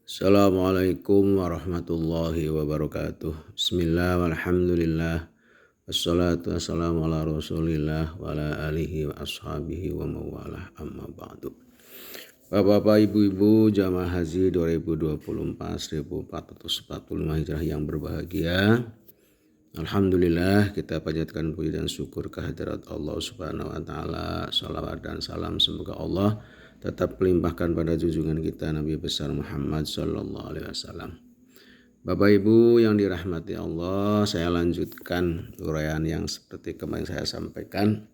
Assalamualaikum warahmatullahi wabarakatuh. Bismillah walhamdulillah. Wassalatu wassalamu ala rasulillah wa ala alihi wa ashabihi wa mawalah amma ba'du. Bapak-bapak, ibu-ibu, jamaah haji 2024 Hijrah yang berbahagia. Alhamdulillah, kita panjatkan puji dan syukur kehadirat Allah Subhanahu wa taala. Shalawat dan salam semoga Allah tetap melimpahkan pada junjungan kita Nabi besar Muhammad sallallahu alaihi wasallam. Bapak Ibu yang dirahmati Allah, saya lanjutkan uraian yang seperti kemarin saya sampaikan.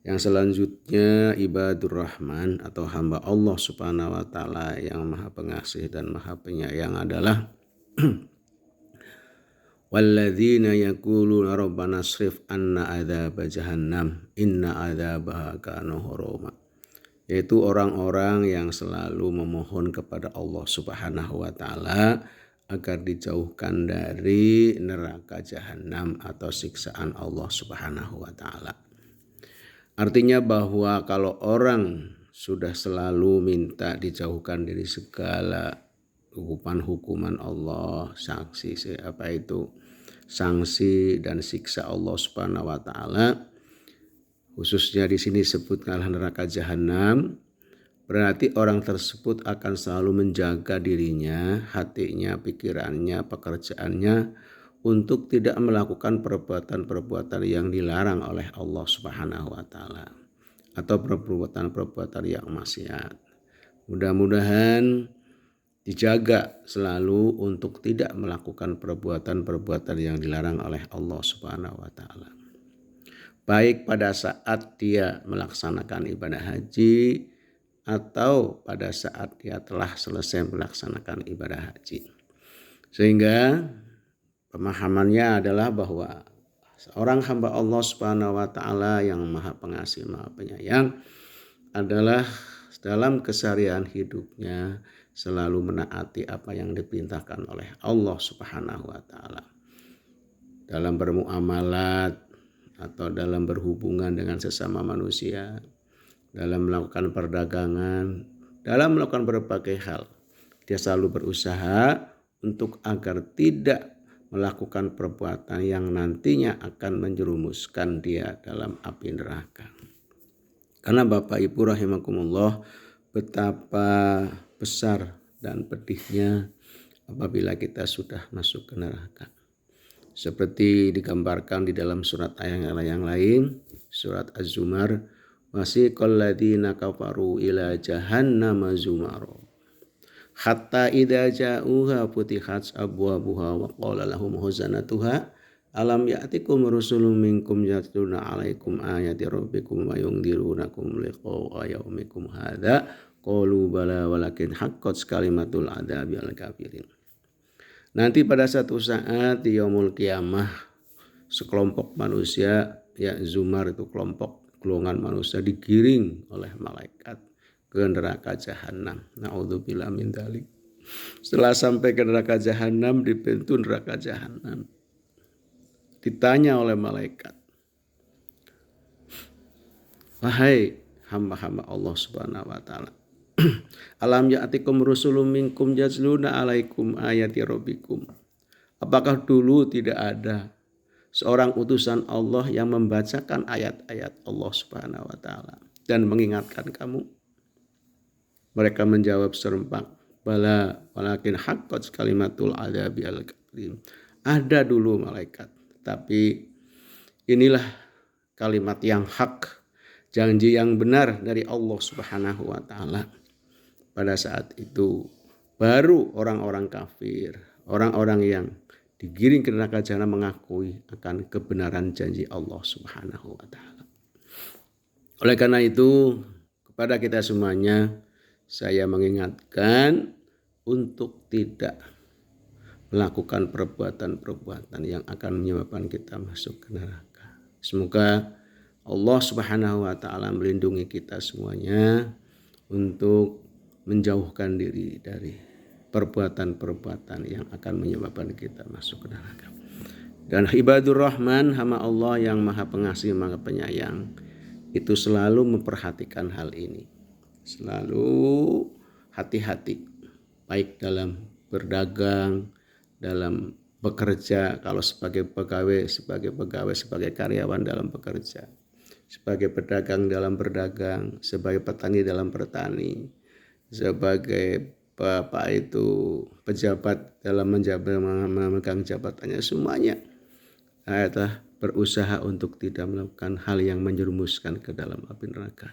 Yang selanjutnya ibadur rahman atau hamba Allah Subhanahu wa taala yang Maha Pengasih dan Maha Penyayang adalah walladzina yaquluna rabbana srif anna adzaba jahannam inna adzabaha kana ghurama, yaitu orang-orang yang selalu memohon kepada Allah Subhanahu wa taala agar dijauhkan dari neraka jahanam atau siksaan Allah Subhanahu wa taala. Artinya bahwa kalau orang sudah selalu minta dijauhkan dari segala hukuman Allah, sanksi dan siksa Allah Subhanahu wa taala, khususnya di sini disebutkan neraka jahanam, berarti orang tersebut akan selalu menjaga dirinya, hatinya, pikirannya, pekerjaannya untuk tidak melakukan perbuatan-perbuatan yang dilarang oleh Allah Subhanahu wa taala atau perbuatan-perbuatan yang maksiat. Mudah-mudahan dijaga selalu untuk tidak melakukan perbuatan-perbuatan yang dilarang oleh Allah Subhanahu wa taala. Baik pada saat dia melaksanakan ibadah haji atau pada saat dia telah selesai melaksanakan ibadah haji. Sehingga pemahamannya adalah bahwa seorang hamba Allah Subhanahu wa taala yang Maha Pengasih, Maha Penyayang adalah dalam keseharian hidupnya selalu menaati apa yang diperintahkan oleh Allah Subhanahu wa taala. Dalam bermuamalat atau dalam berhubungan dengan sesama manusia, dalam melakukan perdagangan, dalam melakukan berbagai hal, dia selalu berusaha untuk agar tidak melakukan perbuatan yang nantinya akan menjerumuskan dia dalam api neraka. Karena Bapak Ibu rahimakumullah, betapa besar dan pedihnya apabila kita sudah masuk ke neraka. Seperti digambarkan di dalam surat ayat yang lain, surat Az-Zumar, wasiqal ladzina kafaru ila jahannama zumara hatta idza ja'uha futihat abwabuha wa qala lahum khazanatuha alam ya'tikum rusulun minkum yatluna 'alaikum ayati rabbikum wa yundzirunakum liqa'a yaumikum hadza qalu bala walakin haqqat kalimatul adzabi 'alal kafirin. Nanti pada satu saat di yaumul kiamah, sekelompok manusia, ya Zumar itu kelompok golongan manusia, digiring oleh malaikat ke neraka jahanam. Na'udzubillah min dzalik. Setelah sampai ke neraka jahanam, di pintu neraka jahanam, ditanya oleh malaikat, wahai hamba-hamba Allah Subhanahu wa taala, alam ya'tikum rusulun minkum yatluna 'alaikum ayati rabbikum. Apakah dulu tidak ada seorang utusan Allah yang membacakan ayat-ayat Allah Subhanahu wa taala dan mengingatkan kamu? Mereka menjawab serempak, bala walakin haqqat kalimatul adzabi al kafirin. Ada dulu malaikat, tapi inilah kalimat yang hak, janji yang benar dari Allah Subhanahu wa taala. Pada saat itu baru orang-orang kafir, orang-orang yang digiring ke neraka jahanam mengakui akan kebenaran janji Allah Subhanahu wa taala. Oleh karena itu, kepada kita semuanya saya mengingatkan untuk tidak melakukan perbuatan-perbuatan yang akan menyebabkan kita masuk ke neraka. Semoga Allah Subhanahu wa taala melindungi kita semuanya untuk menjauhkan diri dari perbuatan-perbuatan yang akan menyebabkan kita masuk ke neraka. Dan ibadur rahman, hamba Allah yang Maha Pengasih, Maha Penyayang, itu selalu memperhatikan hal ini. Selalu hati-hati baik dalam berdagang, dalam bekerja, kalau sebagai pegawai, sebagai karyawan dalam bekerja, sebagai pedagang dalam berdagang, sebagai petani dalam bertani, sebagai pejabat dalam memegang jabatannya, semuanya adalah berusaha untuk tidak melakukan hal yang menjerumuskan ke dalam api neraka.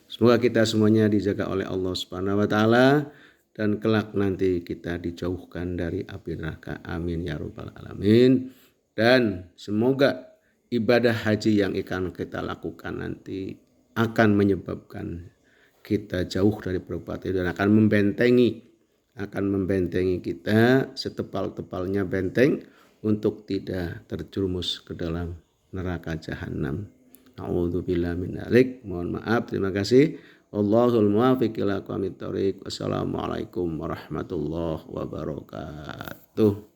Semoga kita semuanya dijaga oleh Allah Subhanahu wa taala dan kelak nanti kita dijauhkan dari api neraka. Amin ya rabbal alamin. Dan semoga ibadah haji yang akan kita lakukan nanti akan menyebabkan kita jauh dari perbuatan itu dan akan membentengi kita setebal-tebalnya benteng untuk tidak terjerumus ke dalam neraka jahanam. A'udzubillahi min dzalik. Mohon maaf. Terima kasih. Wallahul muwaffiq ila aqwamit thoriq. Wassalamualaikum warahmatullahi wabarakatuh.